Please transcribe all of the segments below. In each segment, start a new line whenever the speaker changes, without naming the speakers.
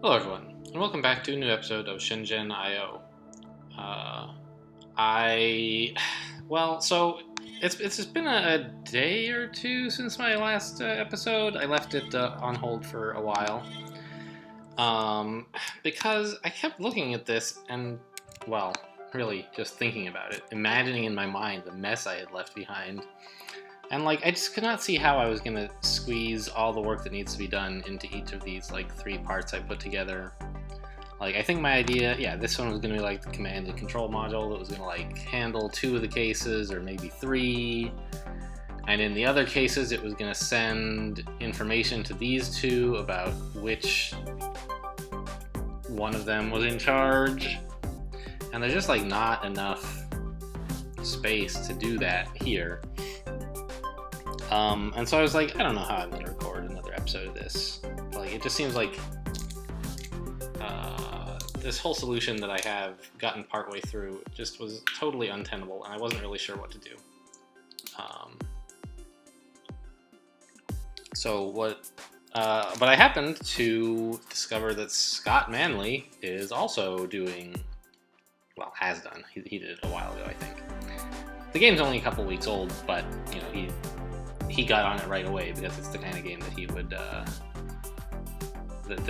Hello everyone, and welcome back to a new episode of SHENZHEN I. So it's been a day or two since my last episode. I left it on hold for a while, because I kept looking at this and, really just thinking about it, imagining in my mind the mess I had left behind. And, I just could not see how I was going to squeeze all the work that needs to be done into each of these, three parts I put together. I think my idea, this one was going to be, the command and control module that was going to, handle 2 of the cases, or maybe 3. And in the other cases, it was going to send information to these 2 about which one of them was in charge. And there's just, not enough space to do that here. And so I was like, I don't know how I'm going to record another episode of this. It just seems like this whole solution that I have gotten partway through just was totally untenable, and I wasn't really sure what to do. But I happened to discover that Scott Manley is also doing, has done. He did it a while ago, I think. The game's only a couple weeks old, but, he got on it right away because it's the kind of game that he would, that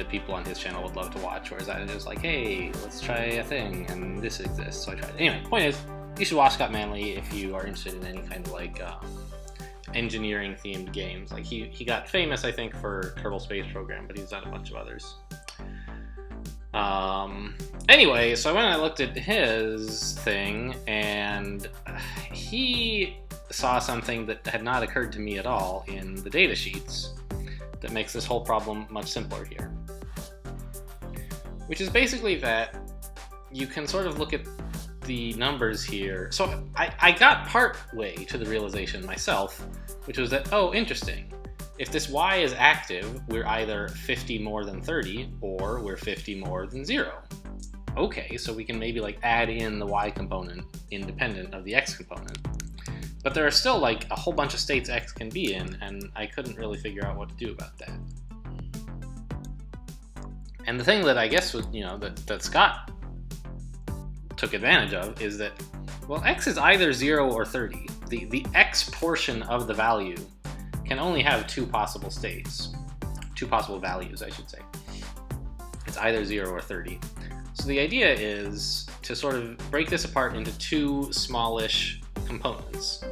people on his channel would love to watch, whereas I was just like, hey, let's try a thing, and this exists, so I tried it. Anyway, point is, you should watch Scott Manley if you are interested in any kind of, engineering-themed games. He got famous, I think, for Kerbal Space Program, but he's done a bunch of others. Anyway, so I went and I looked at his thing, and he saw something that had not occurred to me at all in the data sheets that makes this whole problem much simpler here. Which is basically that you can sort of look at the numbers here. So I got part way to the realization myself, which was that, oh, interesting. If this y is active, we're either 50 more than 30, or we're 50 more than 0. Okay, so we can maybe add in the y component independent of the x component. But there are still a whole bunch of states x can be in, and I couldn't really figure out what to do about that. And the thing that I guess was, that Scott took advantage of is that, x is either 0 or 30. The x portion of the value can only have 2 possible states. 2 possible values, I should say. It's either 0 or 30. So the idea is to sort of break this apart into 2 smallish components.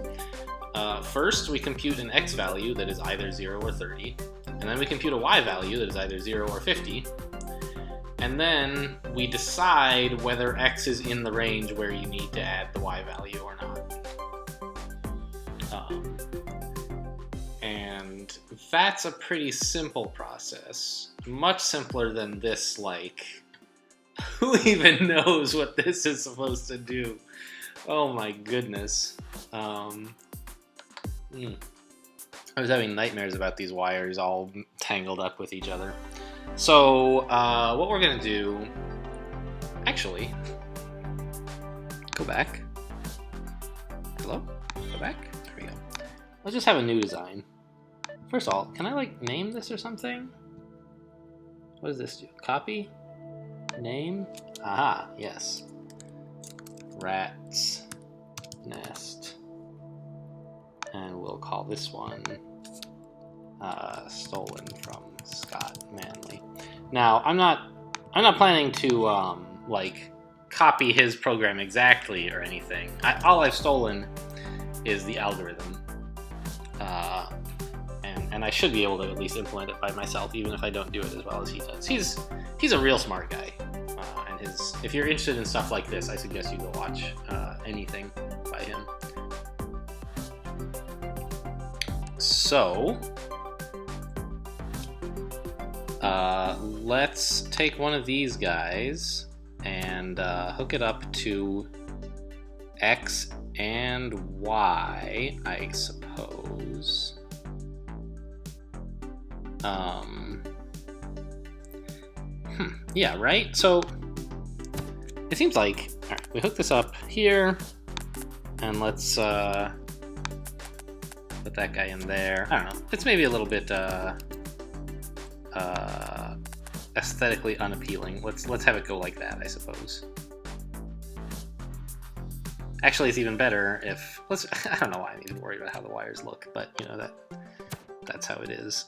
First, we compute an x value that is either 0 or 30, and then we compute a y value that is either 0 or 50, and then we decide whether x is in the range where you need to add the y value or not. And that's a pretty simple process. Much simpler than this, who even knows what this is supposed to do? Oh my goodness. I was having nightmares about these wires all tangled up with each other. So, what we're going to do... Actually, go back. Hello? Go back? There we go. Let's just have a new design. First of all, can I, name this or something? What does this do? Copy? Name? Aha, yes. Rat's Nest. And we'll call this one Stolen from Scott Manley. Now, I'm not planning to copy his program exactly or anything. All I've stolen is the algorithm, and I should be able to at least implement it by myself, even if I don't do it as well as he does. He's a real smart guy, and if you're interested in stuff like this, I suggest you go watch anything by him. So, let's take one of these guys and hook it up to x and y, I suppose. Yeah, right? So, it seems like, alright, we hook this up here, and let's put that guy in there. I don't know. It's maybe a little bit aesthetically unappealing. Let's have it go like that, I suppose. Actually, it's even better if I don't know why I'm even worried about how the wires look, but you know that's how it is.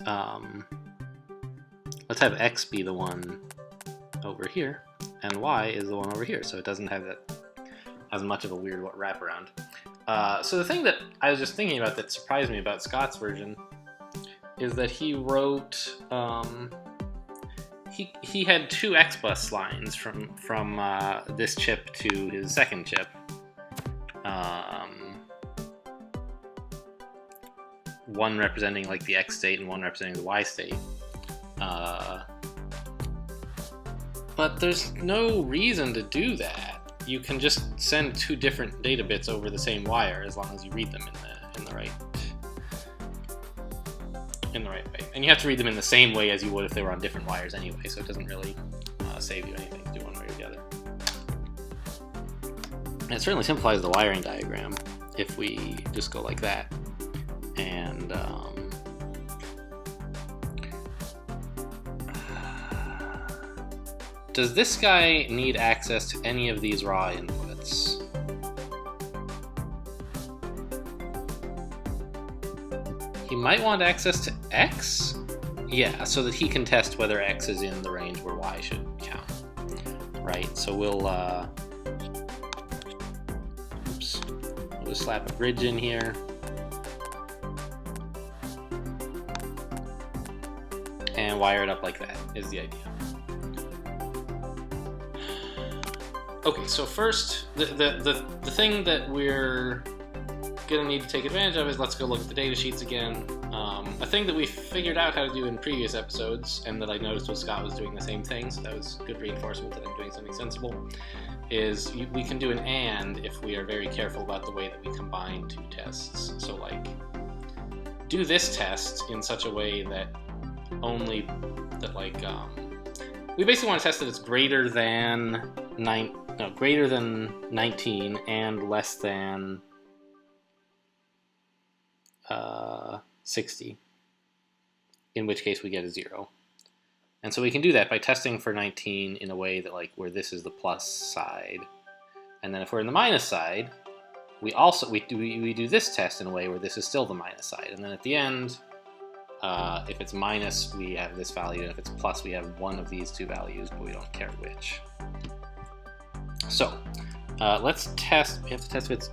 Let's have X be the one over here, and Y is the one over here, so it doesn't have that as much of a weird wraparound. So the thing that I was just thinking about that surprised me about Scott's version is that he wrote he had two X bus lines from this chip to his second chip. One representing like the X state and one representing the Y state. But there's no reason to do that. You can just send two different data bits over the same wire as long as you read them in the right way. And you have to read them in the same way as you would if they were on different wires anyway, so it doesn't really save you anything to do one way or the other. And it certainly simplifies the wiring diagram if we just go like that. And does this guy need access to any of these raw inputs? He might want access to X? Yeah, so that he can test whether X is in the range where Y should count. Right, so we'll just slap a bridge in here. And wire it up like that is the idea. Okay, so first, the thing that we're gonna need to take advantage of is let's go look at the data sheets again. A thing that we figured out how to do in previous episodes, and that I noticed was Scott was doing the same thing, so that was good reinforcement that I'm doing something sensible, is we can do an AND if we are very careful about the way that we combine two tests. So like, do this test in such a way that we basically want to test that it's greater than 19 and less than 60, in which case we get a 0. And so we can do that by testing for 19 in a way that like where this is the plus side, and then if we're in the minus side, we do this test in a way where this is still the minus side, and then at the end, if it's minus, we have this value, and if it's plus, we have one of these two values, but we don't care which. So let's test. We have to test if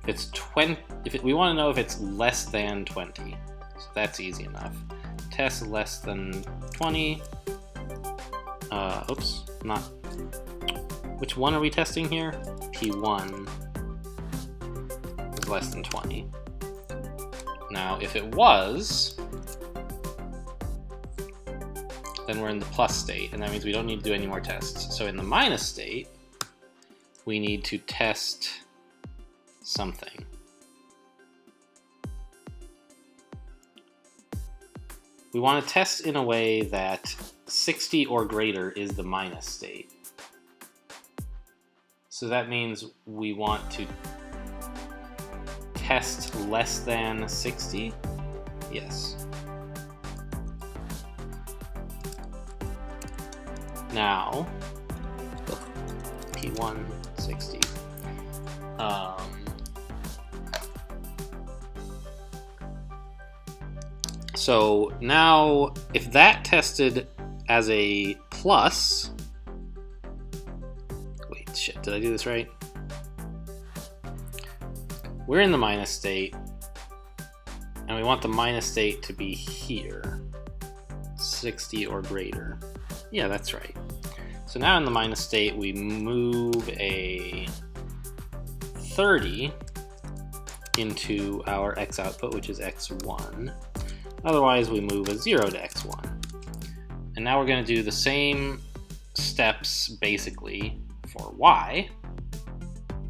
it's 20. We want to know if it's less than 20. So that's easy enough. Test less than 20. Oops, not. Which one are we testing here? P1 is less than 20. Now, if it was, then we're in the plus state, and that means we don't need to do any more tests. So in the minus state, we need to test something. We want to test in a way that 60 or greater is the minus state. So that means we want to test less than 60? Yes. Now, P1, 60. So now, if that tested as a plus, wait, shit, did I do this right? We're in the minus state, and we want the minus state to be here, 60 or greater. Yeah, that's right. So now in the minus state, we move a 30 into our x output, which is x1. Otherwise, we move a 0 to x1. And now we're going to do the same steps, basically, for y,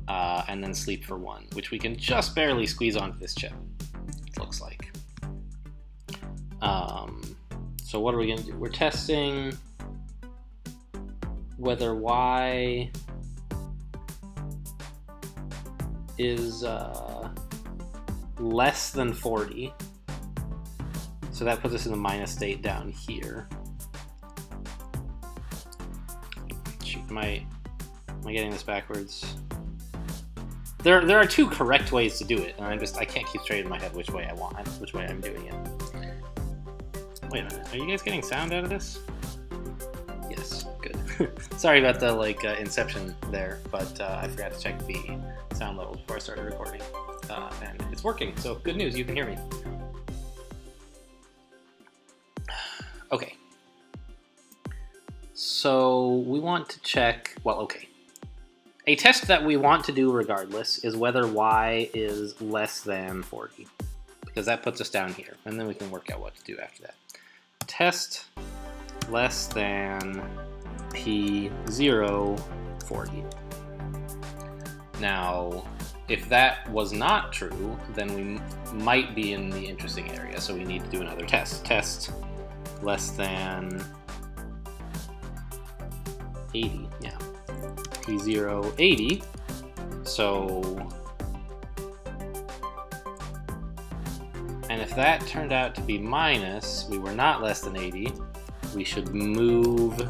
and then sleep for 1, which we can just barely squeeze onto this chip, it looks like. So what are we going to do? We're testing whether y is less than 40. So that puts us in the minus state down here. Shoot, am I getting this backwards? There are two correct ways to do it, and I can't keep straight in my head which way I'm doing it. Wait a minute, are you guys getting sound out of this? Yes, good. Sorry about the inception there, but I forgot to check the sound levels before I started recording, and it's working. So good news, you can hear me. Okay. So we want to check, well, okay. A test that we want to do regardless is whether y is less than 40, because that puts us down here, and then we can work out what to do after that. Test less than p0 40. Now, if that was not true, then we might be in the interesting area, so we need to do another test. Test less than 80, yeah. P0 80, so, and if that turned out to be minus, we were not less than 80, we should move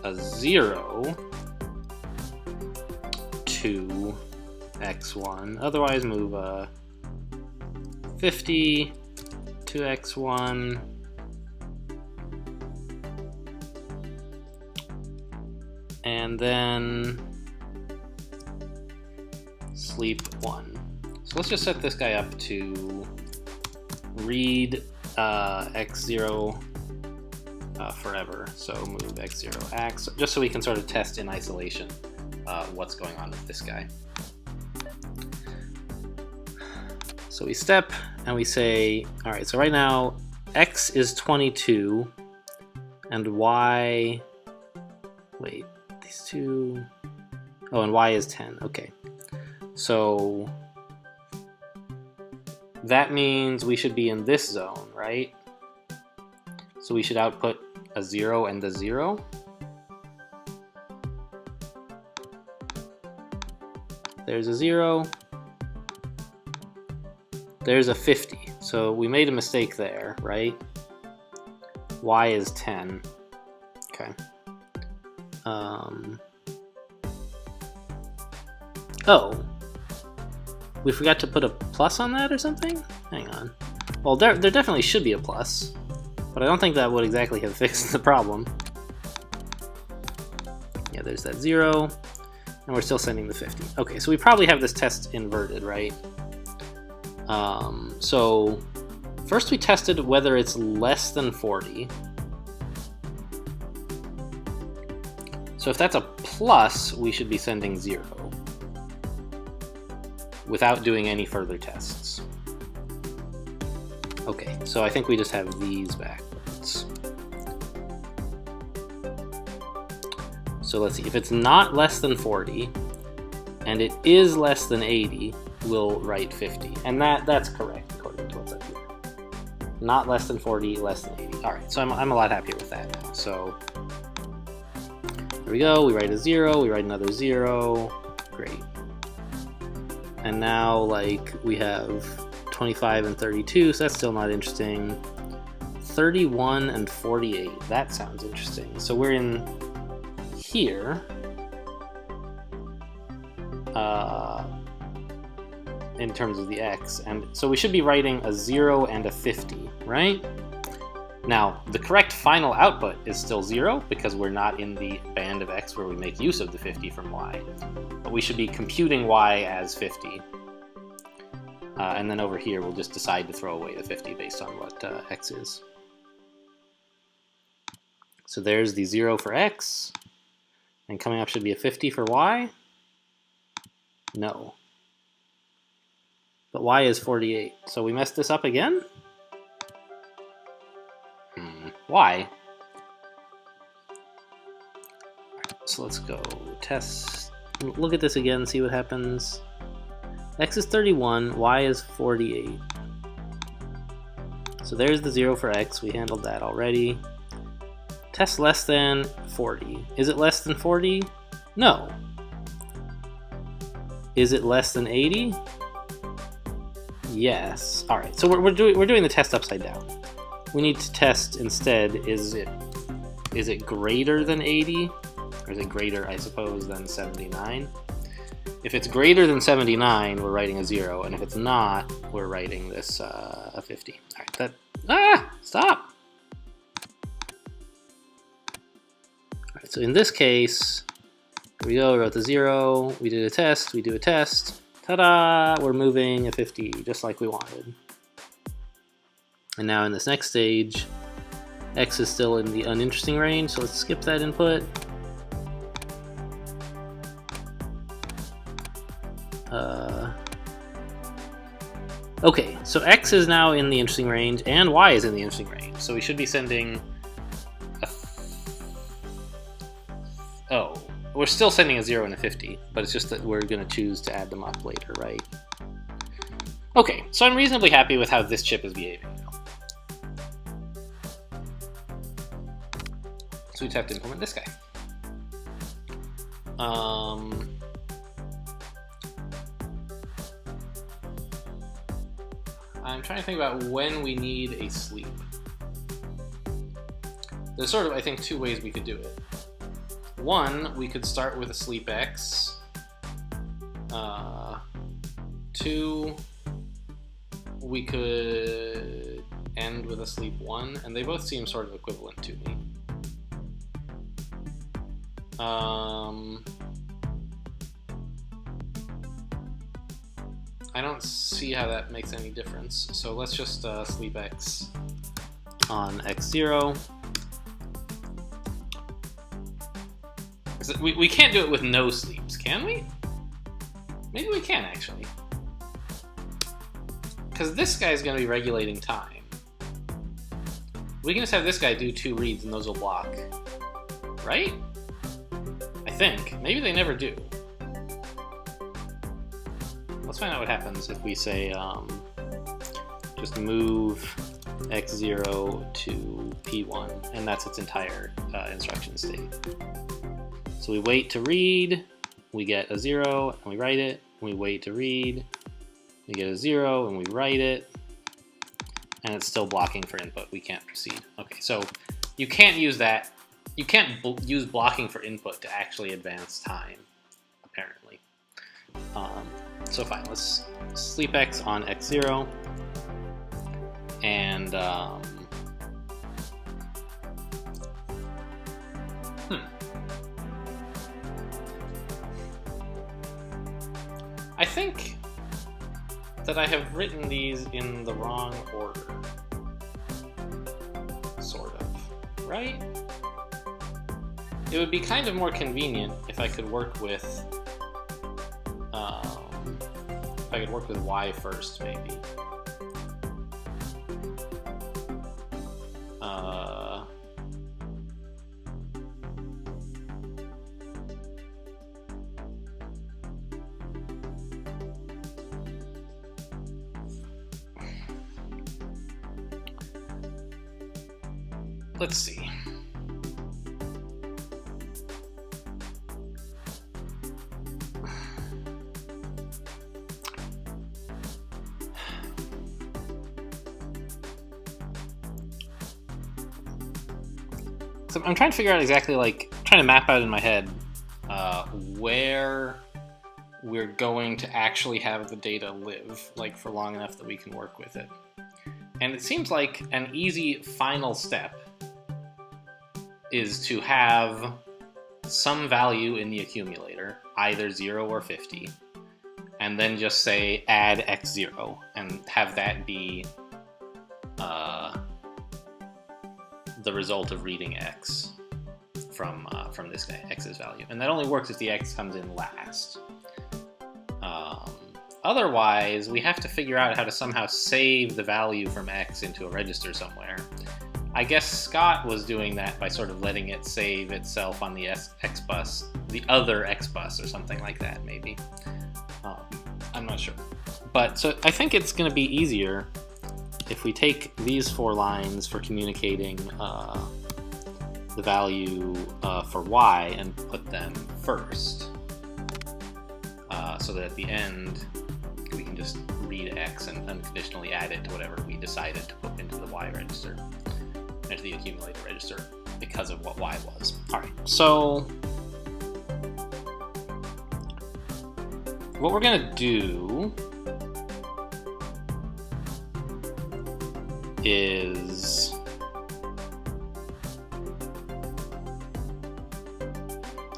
a 0 to x1, otherwise move a 50 to x1, and then sleep 1. So let's just set this guy up to read x0 forever. So move x0 x, just so we can sort of test in isolation what's going on with this guy. So we step and we say, all right, so right now x is 22 and y, wait, these two, oh, and y is 10, okay. So that means we should be in this zone, right? So we should output a 0 and a 0. There's a 0. There's a 50. So we made a mistake there, right? Y is 10. Okay. Oh. We forgot to put a plus on that or something? Hang on. Well, there definitely should be a plus, but I don't think that would exactly have fixed the problem. Yeah, there's that 0, and we're still sending the 50. Okay, so we probably have this test inverted, right? So first we tested whether it's less than 40. So if that's a plus, we should be sending 0 without doing any further tests. Okay, so I think we just have these backwards. So let's see, if it's not less than 40, and it is less than 80, we'll write 50. And that's correct, according to what's up here. Not less than 40, less than 80. All right, so I'm a lot happier with that now. So there we go, we write a 0, we write another 0, great. And now, like, we have 25 and 32, so that's still not interesting. 31 and 48, that sounds interesting. So we're in here. In terms of the x, and so we should be writing a 0 and a 50, right? Now, the correct final output is still 0 because we're not in the band of x where we make use of the 50 from y. But we should be computing y as 50. And then over here, we'll just decide to throw away the 50 based on what x is. So there's the 0 for x. And coming up should be a 50 for y. No. But y is 48. So we messed this up again? Why? So let's go test. Look at this again, see what happens. X is 31, y is 48. So there's the 0 for x, we handled that already. Test less than 40. Is it less than 40? No. Is it less than 80? Yes. All right, so we're doing the test upside down. we need to test instead, is it greater than 80? Or is it greater, I suppose, than 79? If it's greater than 79, we're writing a 0, and if it's not, we're writing this a 50. All right, stop! All right, so in this case, here we go, we wrote the 0, we did a test, we do a test, ta-da! We're moving a 50, just like we wanted. And now in this next stage, x is still in the uninteresting range, so let's skip that input. Okay, so x is now in the interesting range, and y is in the interesting range. So we should be sending we're still sending a 0 and a 50, but it's just that we're going to choose to add them up later, right? Okay, so I'm reasonably happy with how this chip is behaving now. So we just have to implement this guy. I'm trying to think about when we need a sleep. There's sort of, I think, two ways we could do it. One, we could start with a sleep x. Two, we could end with a sleep 1, and they both seem sort of equivalent to me. I don't see how that makes any difference, so let's just sleep x on x0. We can't do it with no sleeps, can we? Maybe we can, actually. Because this guy's going to be regulating time. We can just have this guy do 2 reads and those will block. Right? I think. Maybe they never do. Let's find out what happens if we say just move x0 to p1, and that's its entire instruction state. So we wait to read, we get a 0, and we write it. We wait to read, we get a 0, and we write it. And it's still blocking for input. We can't proceed. Okay, so you can't use that. You can't use blocking for input to actually advance time, apparently. So fine, let's sleep x on x0. And I think that I have written these in the wrong order. Sort of, right? It would be kind of more convenient if I could work with y first, maybe. Let's see. So I'm trying to figure out exactly, trying to map out in my head where we're going to actually have the data live, for long enough that we can work with it. And it seems like an easy final step is to have some value in the accumulator, either 0 or 50, and then just say add x0 and have that be the result of reading x from this guy, x's value. And that only works if the x comes in last. Otherwise, we have to figure out how to somehow save the value from x into a register somewhere. I guess Scott was doing that by sort of letting it save itself on the x bus, the other x bus, or something like that, maybe. I'm not sure. But so I think it's going to be easier if we take these 4 lines for communicating the value for y and put them first, so that at the end we can just read x and unconditionally add it to whatever we decided to put into the y register. into the accumulator register because of what y was. All right, so what we're gonna do is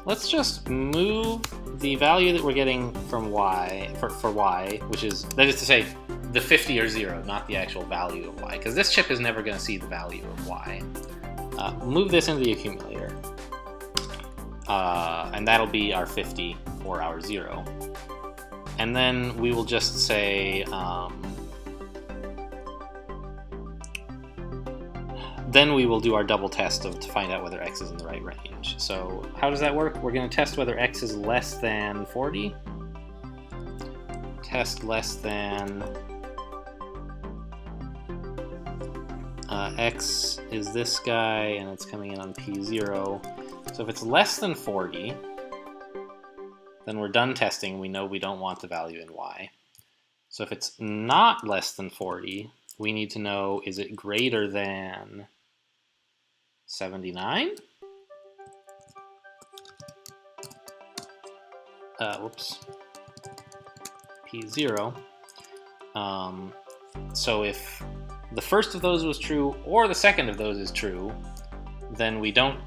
let's just move the value that we're getting from y for y, which is, that is to say, the 50 or 0, not the actual value of y, because this chip is never going to see the value of y. Move this into the accumulator, and that'll be our 50 or our 0. And then we will just say, then we will do our double test to find out whether x is in the right range. So how does that work? We're going to test whether x is less than 40. Test less than x is this guy, and it's coming in on p0. So if it's less than 40, then we're done testing. We know we don't want the value in y. So if it's not less than 40, we need to know, is it greater than 79? Whoops. P0. So if the first of those was true or the second of those is true, then we don't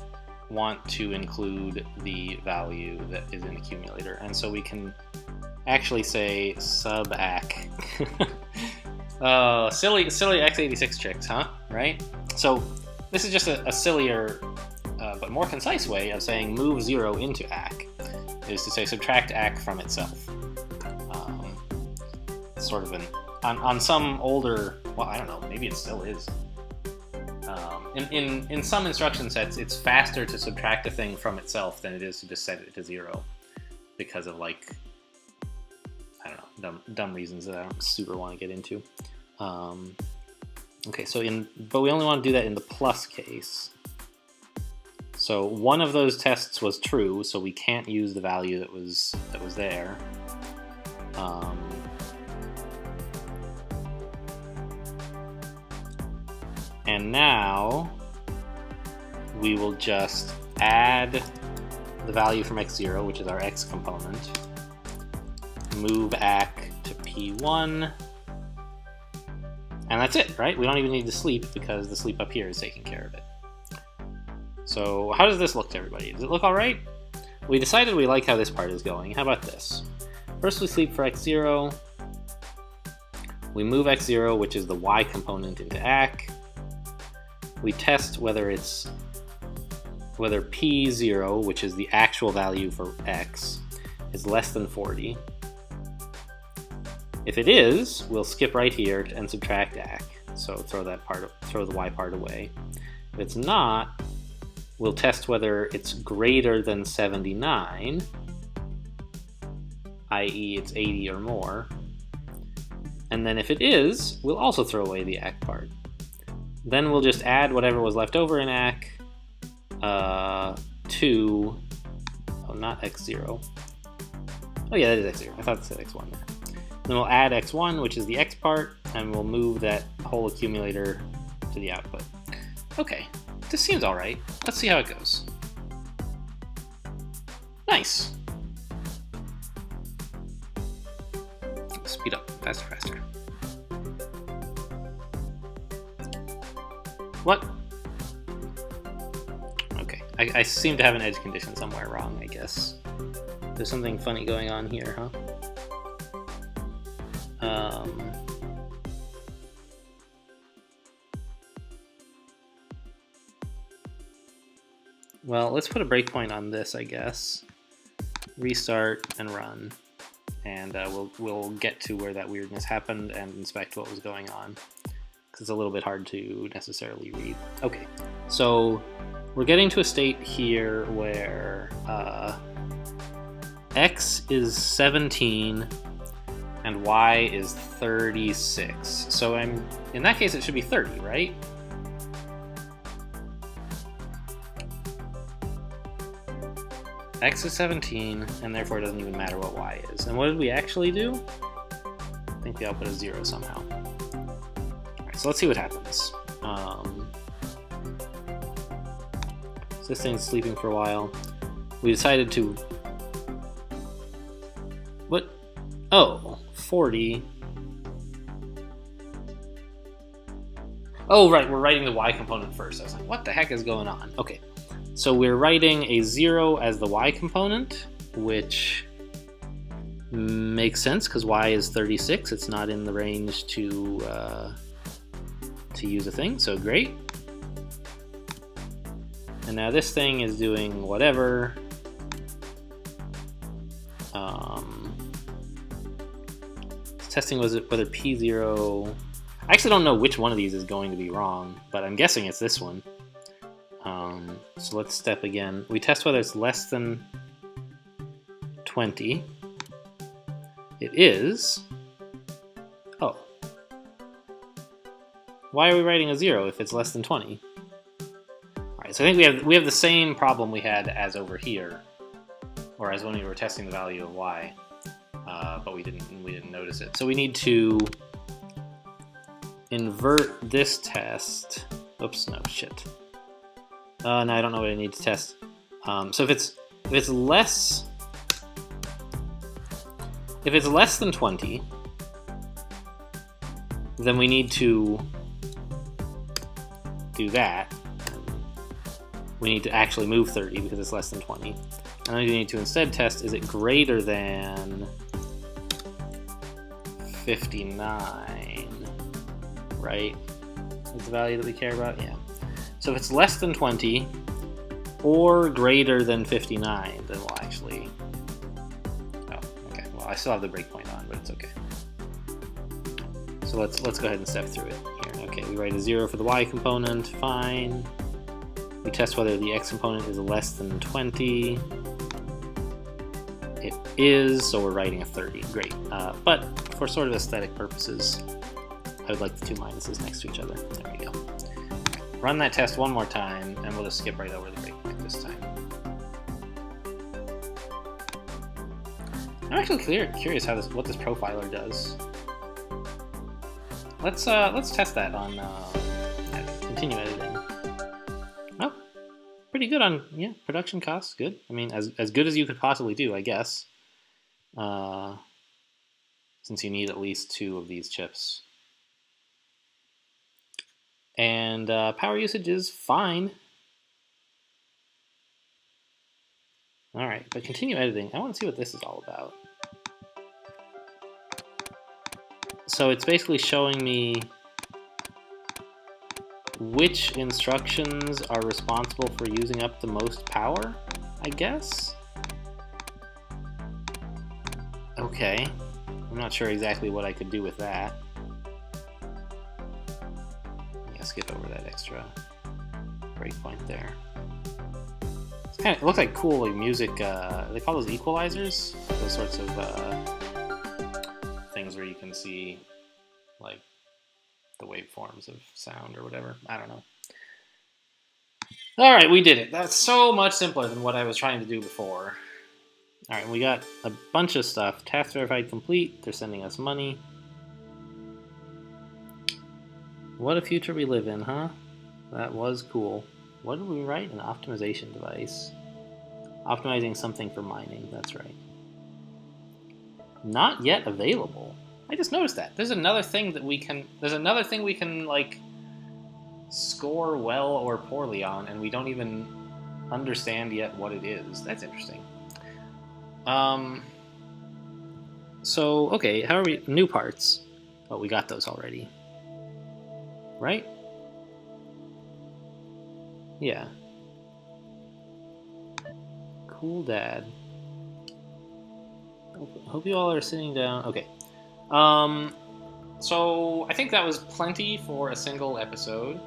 want to include the value that is in accumulator. And so we can actually say sub ac. Oh, silly x86 tricks, huh? Right? So this is just a sillier but more concise way of saying move 0 into ac, is to say subtract ac from itself. Sort of on some older, well, I don't know, maybe it still is. In some instruction sets, it's faster to subtract a thing from itself than it is to just set it to 0, because of, like, I don't know, dumb reasons that I don't super want to get into. Okay, so but we only want to do that in the plus case. So one of those tests was true, so we can't use the value that was there. And now we will just add the value from x0, which is our x component, move ac to p1, and that's it, right? We don't even need to sleep because the sleep up here is taking care of it. So how does this look to everybody? Does it look all right? We decided we like how this part is going. How about this? First we sleep for x0, we move x0, which is the y component, into ac. We test whether p0, which is the actual value for x, is less than 40. If it is, we'll skip right here and subtract ac. So throw the y part away. If it's not, we'll test whether it's greater than 79, i.e. it's 80 or more. And then if it is, we'll also throw away the ac part. Then we'll just add whatever was left over in ac to, oh, not x0. Oh yeah, that is x0. I thought it said x1 there. Then we'll add x1, which is the x part, and we'll move that whole accumulator to the output. Okay, this seems all right. Let's see how it goes. Nice. Speed up, faster, faster. What? Okay, I seem to have an edge condition somewhere wrong, I guess. There's something funny going on here, huh? Well, let's put a breakpoint on this, I guess. Restart and run, and we'll get to where that weirdness happened and inspect what was going on, because it's a little bit hard to necessarily read. Okay, so we're getting to a state here where x is 17 and y is 36. So in that case it should be 30, right? X is 17, and therefore it doesn't even matter what y is. And what did we actually do? I think the output is 0 somehow. Alright, so let's see what happens. this thing's sleeping for a while. We decided to... What? Oh, 40. Oh, right, we're writing the y component first. I was like, what the heck is going on? Okay, so we're writing a 0 as the y component, which makes sense because y is 36. It's not in the range to use a thing, so great. And now this thing is doing whatever. It's testing whether P0... I actually don't know which one of these is going to be wrong, but I'm guessing it's this one. So let's step again. We test whether it's less than 20. It is. Oh. Why are we writing a 0 if it's less than 20? Alright, so I think we have the same problem we had as over here, or as when we were testing the value of y, but we didn't notice it. So we need to invert this test. Oops, no, shit. No, I don't know what I need to test. So if it's less than 20, then we need to do that. We need to actually move 30 because it's less than 20. And then we need to instead test, is it greater than 59, right? Is the value that we care about? Yeah. So if it's less than 20 or greater than 59, then we'll actually... Oh, okay. Well, I still have the breakpoint on, but it's okay. So let's go ahead and step through it here. Okay, we write a 0 for the y component, fine. We test whether the x component is less than 20. It is, so we're writing a 30. Great. But for sort of aesthetic purposes, I would like the two minuses next to each other. There we go. Run that test one more time, and we'll just skip right over the breakpoint this time. I'm actually curious how what this profiler does. Let's test that on continue editing. Oh, pretty good on production costs. Good. I mean, as good as you could possibly do, I guess. Since you need at least 2 of these chips. And power usage is fine. All right, but continue editing. I want to see what this is all about. So it's basically showing me which instructions are responsible for using up the most power, I guess? Okay. I'm not sure exactly what I could do with that. Skip over that extra breakpoint there. It looks like cool like music. They call those equalizers. Those sorts of things where you can see like the waveforms of sound or whatever. I don't know. All right, we did it. That's so much simpler than what I was trying to do before. All right, we got a bunch of stuff. Task verified complete. They're sending us money. What a future we live in, huh? That was cool. What did we write? An optimization device. Optimizing something for mining, that's right. Not yet available. I just noticed that. There's another thing we can like score well or poorly on, and we don't even understand yet what it is. That's interesting. So, okay, how are we? New parts. Oh, we got those already. Right? Yeah. Cool dad. Hope you all are sitting down. Okay. So I think that was plenty for a single episode.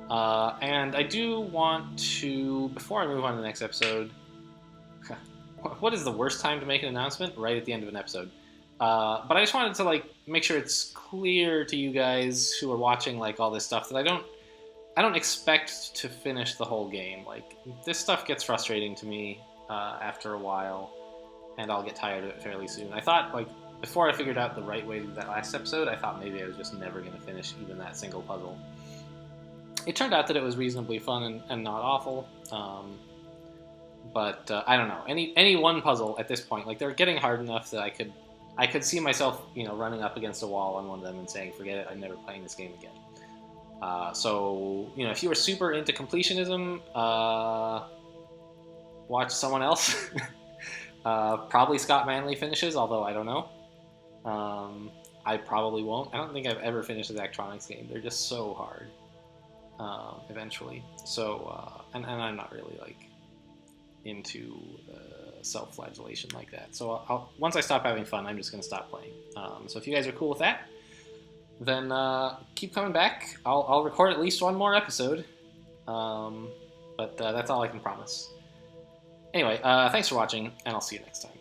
And I do want to, before I move on to the next episode, what is the worst time to make an announcement? Right at the end of an episode. But I just wanted to like make sure it's clear to you guys who are watching like all this stuff that I don't expect to finish the whole game. Like this stuff gets frustrating to me after a while, and I'll get tired of it fairly soon. I thought like before I figured out the right way to do that last episode, I thought maybe I was just never going to finish even that single puzzle. it turned out that it was reasonably fun and not awful. But I don't know, any one puzzle at this point, like they're getting hard enough that I could see myself, running up against a wall on one of them and saying, forget it, I'm never playing this game again. So, if you were super into completionism, watch someone else. Probably Scott Manley finishes, although I don't know. I probably won't. I don't think I've ever finished a Zachtronics game. They're just so hard, eventually. So, and I'm not really, into self-flagellation like that. So once I stop having fun, I'm just going to stop playing. So if you guys are cool with that, then keep coming back. I'll record at least one more episode, but that's all I can promise. Anyway, thanks for watching, and I'll see you next time.